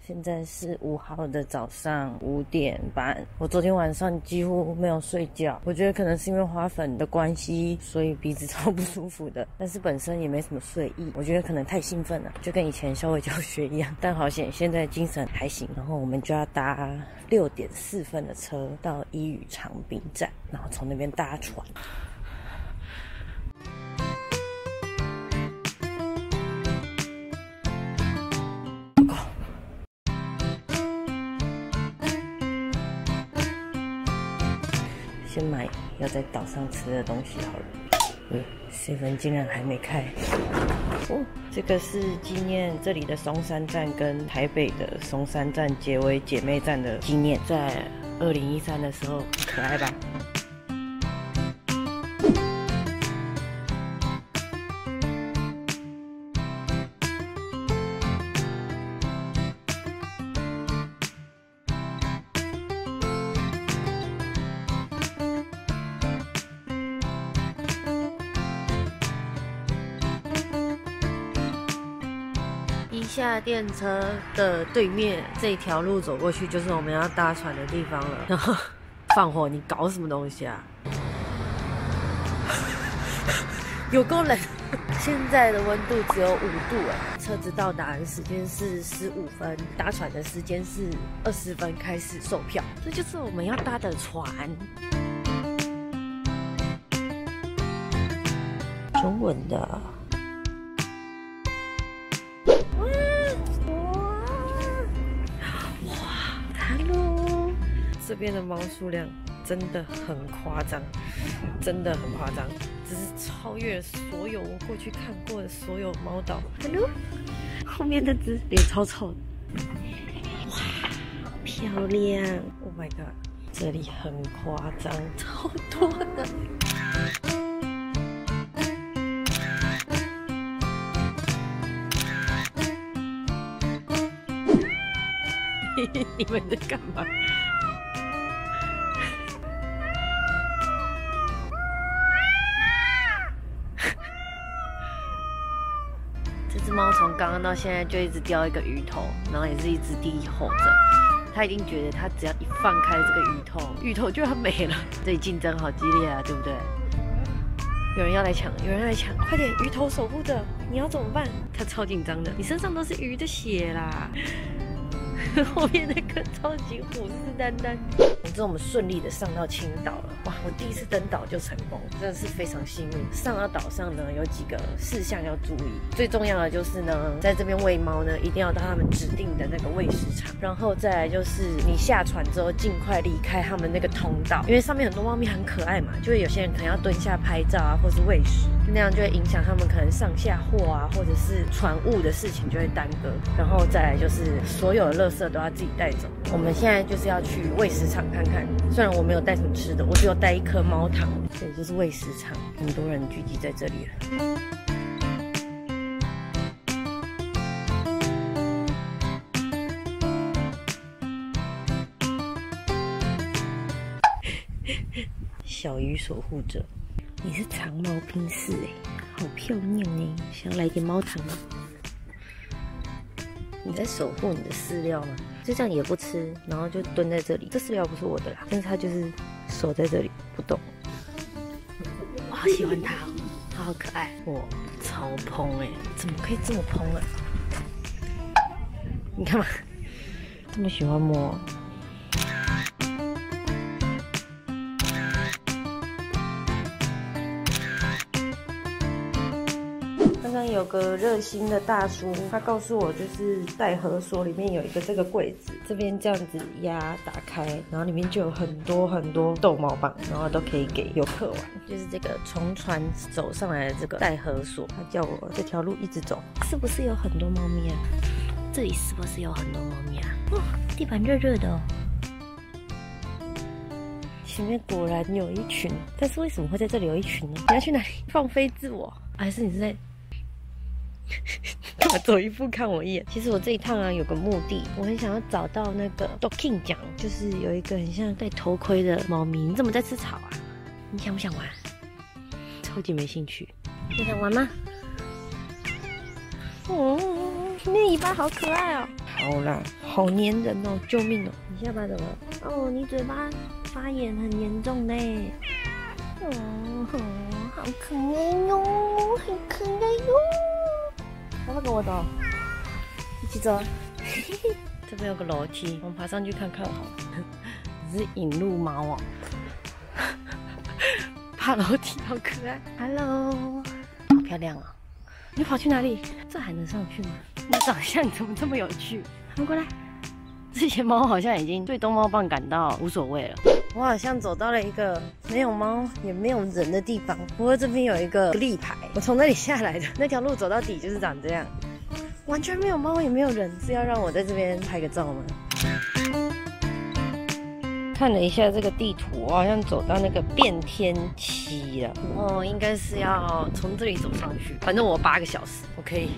现在是5号的早上5点半。我昨天晚上几乎没有睡觉，我觉得可能是因为花粉的关系，所以鼻子超不舒服的。但是本身也没什么睡意，我觉得可能太兴奋了，就跟以前校外教学一样。但好险，现在精神还行。然后我们就要搭6点4分的车到伊予长滨站，然后从那边搭船。先买要在岛上吃的东西好了。7竟然还没开。哦，这个是纪念这里的松山站跟台北的松山站结为姐妹站的纪念，在2013的时候，可爱吧？一下电车的对面这条路走过去，就是我们要搭船的地方了。然后放火，你搞什么东西啊？有够冷！现在的温度只有5度哎。车子到达的时间是15分，搭船的时间是20分开始售票，这就是我们要搭的船。中文的。这边的猫数量真的很夸张，真的很夸张，只是超越所有我过去看过的所有猫岛。Hello， 后面那只脸超臭的，哇，漂亮 ！Oh my god， 这里很夸张，超多的。你们在干嘛？这只猫从刚刚到现在就一直叼一个鱼头，然后也是一直低吼着。它一定觉得它只要一放开这个鱼头就要没了。这里竞争好激烈啊，对不对？有人要来抢，有人要来抢，快点！鱼头守护着，你要怎么办？它超紧张的，你身上都是鱼的血啦。后面那个超级虎视眈眈。总之我们顺利的上到青岛了，哇！我第一次登岛就成功，真的是非常幸运。上到岛上呢，有几个事项要注意，最重要的就是呢，在这边喂猫呢，一定要到他们指定的那个喂食场，然后再来就是你下船之后尽快离开他们那个通道，因为上面很多猫咪很可爱嘛，就会有些人可能要蹲下拍照啊，或是喂食，那样就会影响他们可能上下货啊，或者是船务的事情就会耽搁。然后再来就是所有的垃圾都要自己带走。我们现在就是要去喂食场看看，虽然我没有带什么吃的，我只有带一颗猫糖。这里就是喂食场，很多人聚集在这里了。小鱼守护者，你是长毛拼士好漂亮哎！想要来点猫糖吗？你在守护你的饲料吗？就这样也不吃，然后就蹲在这里。这饲料不是我的啦，但是它就是守在这里不动。我好喜欢它哦，它好可爱。哇，超蓬哎！怎么可以这么蓬啊？你看嘛，这么喜欢摸。刚刚有个热心的大叔，他告诉我，就是带盒所里面有一个这个柜子，这边这样子压打开，然后里面就有很多很多逗猫棒，然后都可以给游客玩。就是这个从船走上来的这个带盒所，他叫我这条路一直走，是不是有很多猫咪啊？这里是不是有很多猫咪啊？哇，地板热热的哦。前面果然有一群，但是为什么会在这里有一群呢？你要去哪里放飞自我？还是你是在干嘛走一步看我一眼？其实我这一趟啊有个目的，我很想要找到那个 Dokin 奖，就是有一个很像戴头盔的猫咪。你怎么在吃草啊？你想不想玩？超级没兴趣。你想玩吗？哦，那尾巴好可爱哦！好啦，好粘人哦，救命哦！你下巴怎么了？哦，你嘴巴发炎很严重嘞。哦，好可爱哟，很可爱哟。要不要跟我走？一起走。这边有个楼梯，我们爬上去看看好了。你是引路猫哦。爬楼梯好可爱。Hello， 好漂亮哦。你跑去哪里？这还能上去吗？你长相怎么这么有趣？看过来。这些猫好像已经对东猫棒感到无所谓了。我好像走到了一个没有猫也没有人的地方，不过这边有一个立牌，我从那里下来的。那条路走到底就是长这样，完全没有猫也没有人，是要让我在这边拍个照吗？看了一下这个地图，我好像走到那个变天期了，然后应该是要从这里走上去。反正我8个小时，我可以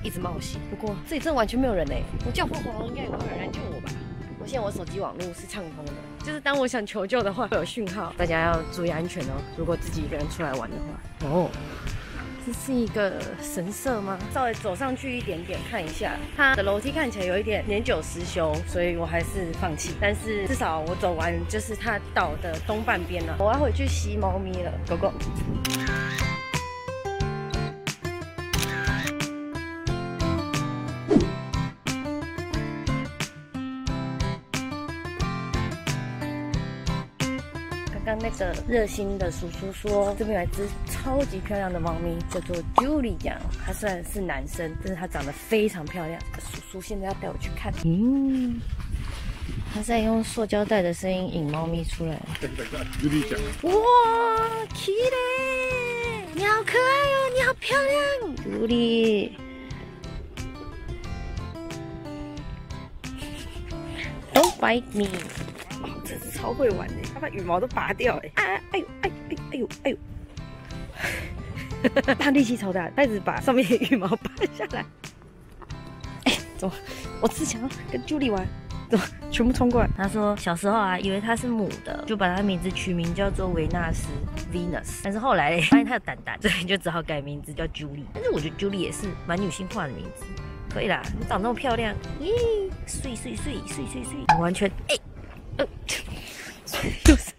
一直冒险。不过这里真的完全没有人嘞，我叫破喉咙应该也会有人来救我吧？我现在我手机网络是畅通的，就是当我想求救的话会有讯号，大家要注意安全哦。如果自己一个人出来玩的话，哦。这是一个神社吗？稍微走上去一点点看一下，它的楼梯看起来有一点年久失修，所以我还是放弃。但是至少我走完就是它岛的东半边了。我要回去吸猫咪了，狗狗。刚那个热心的叔叔说，这边有一只超级漂亮的猫咪，叫做 Julie 酱。它虽然是男生，但是它长得非常漂亮。叔叔现在要带我去看。他在用塑胶袋的声音引猫咪出来。Julie 酱，哇 ，Kitty， 你好可爱哦，你好漂亮 ，Julie。Don't bite me。真是超会玩的，他把羽毛都拔掉哎！哎呦！他力气超大，他一直把上面的羽毛拔下来。怎么？我只想要跟Julie玩，怎么全部冲过来？他说小时候啊，以为它是母的，就把它名字取名叫做维纳斯 （Venus）， 但是后来发现它有蛋蛋，所以就只好改名字叫Julie。但是我觉得Julie也是蛮女性化的名字，可以啦，你长那么漂亮，耶，碎，你完全就是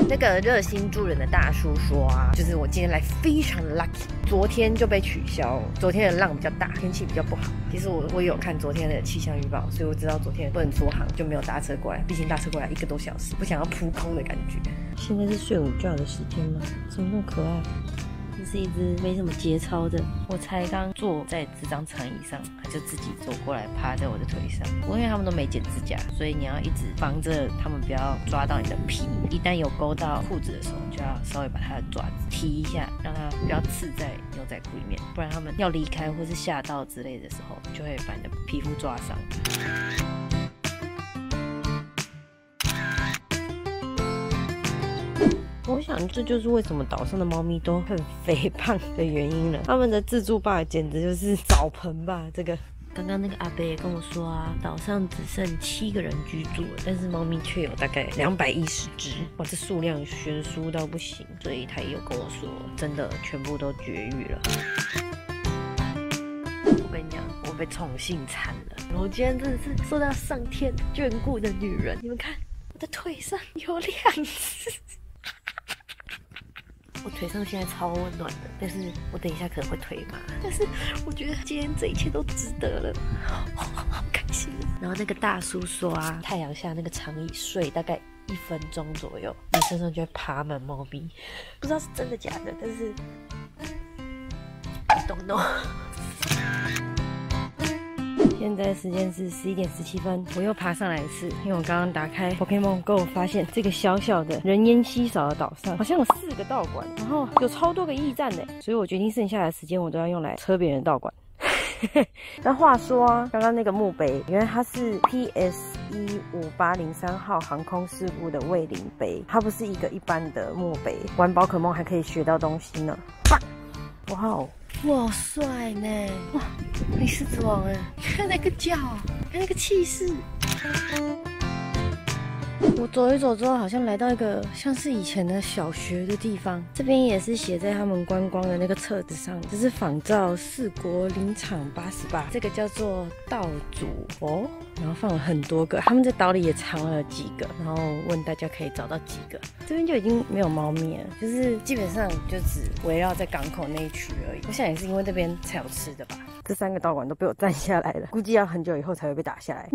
那个热心助人的大叔说啊，就是我今天来非常 lucky， 昨天就被取消，昨天的浪比较大，天气比较不好。其实我有看昨天的气象预报，所以我知道昨天不能出航，就没有搭车过来。毕竟搭车过来1个多小时，不想要扑空的感觉。现在是睡午觉的时间吗？怎么那么可爱？这是一只没什么节操的，我才刚坐在这张长椅上，它就自己走过来趴在我的腿上。不过因为他们都没剪指甲，所以你要一直防着他们不要抓到你的皮。一旦有勾到裤子的时候，你就要稍微把它的爪子踢一下，让它不要刺在牛仔裤里面，不然他们要离开或是吓到之类的时候，就会把你的皮肤抓伤。我想这就是为什么岛上的猫咪都很肥胖的原因了。他们的自助吧简直就是澡盆吧。这个刚刚那个阿伯也跟我说啊，岛上只剩7个人居住了，但是猫咪却有大概210只，哇，这数量悬殊到不行。所以他也有跟我说，真的全部都绝育了。我跟你讲，我被宠幸惨了。我今天真的是受到上天眷顾的女人。你们看，我的腿上有2只。我腿上现在超温暖的，但是我等一下可能会腿麻，但是我觉得今天这一切都值得了，好开心。然后那个大叔说啊，太阳下那个长椅睡大概1分钟左右，你身上就会爬满猫咪，不知道是真的假的，但是 I don't know。现在时间是11点17分，我又爬上来一次，因为我刚刚打开 Pokémon Go， 发现这个小小的人烟稀少的岛上，好像有4个道馆，然后有超多个驿站呢，所以我决定剩下的时间我都要用来车别人的道馆。但话说啊，刚刚那个墓碑，原来它是 PS15803 号航空事故的慰灵碑，它不是一个一般的墓碑。玩宝可梦还可以学到东西呢。哇哦！哇，好帅呢！哇，你狮子王哎！看那个脚，看那个气势。我走一走之后，好像来到一个像是以前的小学的地方。这边也是写在他们观光的那个册子上，这是仿照四国林场88，这个叫做道祖佛，然后放了很多个，他们在岛里也藏了几个，然后问大家可以找到几个。这边就已经没有猫咪了，就是基本上就只围绕在港口那一区而已。我想也是因为这边才有吃的吧。这3个道馆都被我占下来了，估计要很久以后才会被打下来。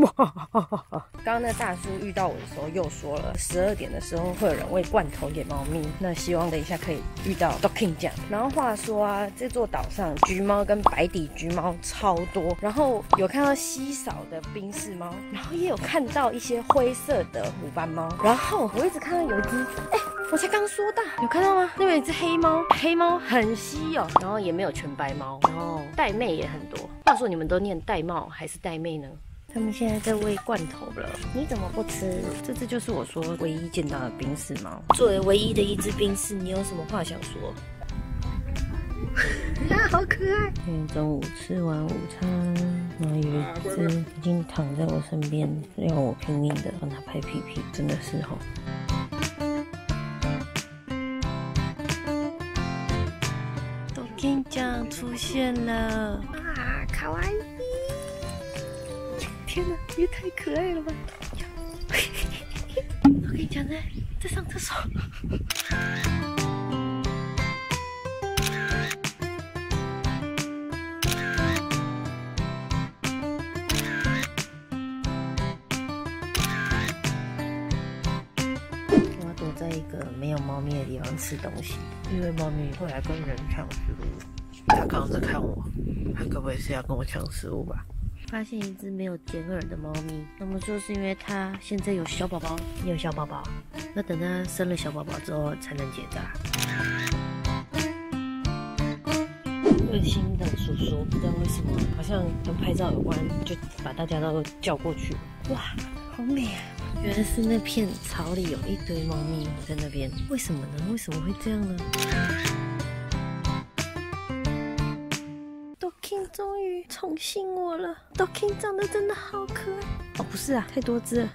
刚刚那大叔遇到我的时候又说了，12点的时候会有人喂罐头给猫咪，那希望等一下可以遇到 Dorking 酱。然后话说啊，这座岛上橘猫跟白底橘猫超多，然后有看到稀少的宾士猫，然后也有看到一些灰色的虎斑猫，然后我一直看到有一只，我才刚说到，有看到吗？那边有一只黑猫，黑猫很稀有，然后也没有全白猫，然后玳瑁也很多。话说你们都念玳瑁还是玳瑁呢？他们现在在喂罐头了，你怎么不吃？这只就是我说唯一见到的宾士猫。作为唯一的一只宾士，你有什么话想说？好可爱！今天中午吃完午餐，然后有一只已经躺在我身边，让我拼命的帮它拍屁屁，真的是吼。Dorking酱出现了！啊，卡哇伊！天哪，也太可爱了吧！Dorking酱在上厕所。在一个没有猫咪的地方吃东西，因为猫咪会来跟人抢食物。它刚刚在看我，它该不会是要跟我抢食物吧？发现一只没有剪耳的猫咪，那么就是因为它现在有小宝宝，你有小宝宝，那等它生了小宝宝之后才能结扎。热心的叔叔不知道为什么，好像跟拍照有关，就把大家都叫过去。哇，好美啊！原来是那片草里有一堆猫咪在那边，为什么呢？为什么会这样呢？Dorking 终于宠幸我了 ，Dorking 长得真的好可爱。哦，不是啊，太多只了。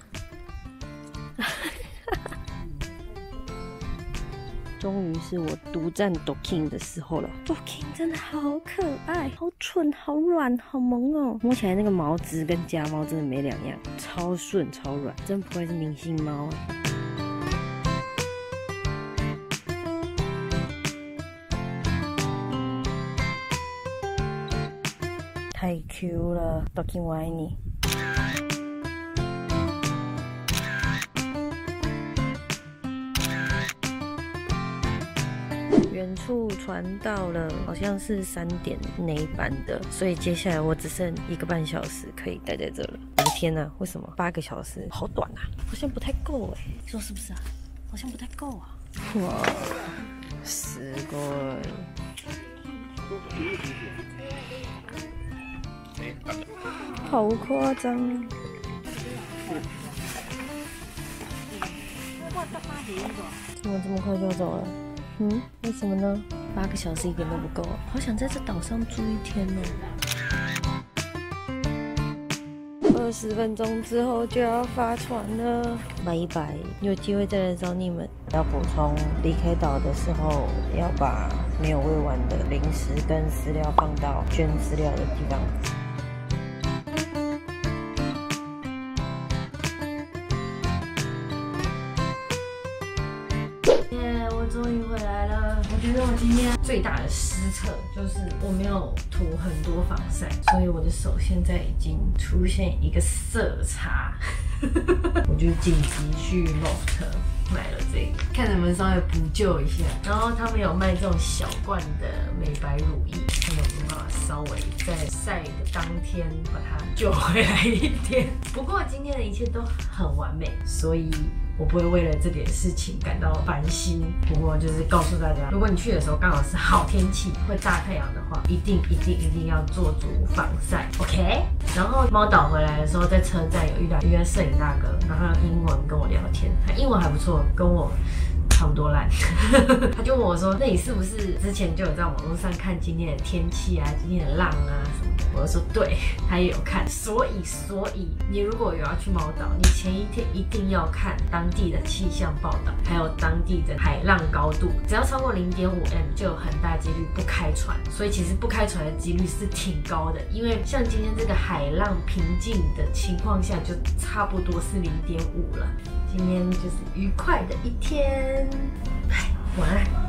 终于是我独占 Dorking 的时候了。Dorking 真的好可爱，好蠢，好软，好萌哦！摸起来那个毛质跟家猫真的没两样，超顺超软，真不愧是明星猫太 Q 了 ，Dorking 我爱你。远处传到了，好像是3点那一班的，所以接下来我只剩1个半小时可以待在这了。我的天哪，为什么8个小时好短啊？好像不太够哎，你说是不是啊？好像不太够啊。哇，すごい。好夸张啊！怎么这么快就走了？为什么呢？8个小时一点都不够，好想在这岛上住1天哦。20分钟之后就要发船了，拜拜！有机会再来找你们。要补充，离开岛的时候要把没有喂完的零食跟饲料放到捐饲料的地方。终于回来了，我觉得我今天最大的失策就是我没有涂很多防晒，所以我的手现在已经出现一个色差。我就紧急去 Loft 买了这个，看能不能稍微补救一下。然后他们有卖这种小罐的美白乳液，看有没有办法稍微在晒的当天把它救回来一点。不过今天的一切都很完美，所以我不会为了这点事情感到烦心。不过就是告诉大家，如果你去的时候刚好是好天气，会大太阳的话，一定要做足防晒 ，OK？ 然后猫岛回来的时候，在车站有遇到一个摄影大哥，然后他用英文跟我聊天，他英文还不错，跟我差不多烂。他就问我说：“那你是不是之前就有在网络上看今天的天气啊，今天的浪啊什么的？”我就说：“对，他也有看。所以你如果有要去猫岛，你前一天一定要看当地的气象报道，还有当地的海浪高度，只要超过0.5m 就有很大几率不开船。所以其实不开船的几率是挺高的，因为像今天这个海浪平静的情况下，就差不多是0.5了。今天就是愉快的一天，晚安。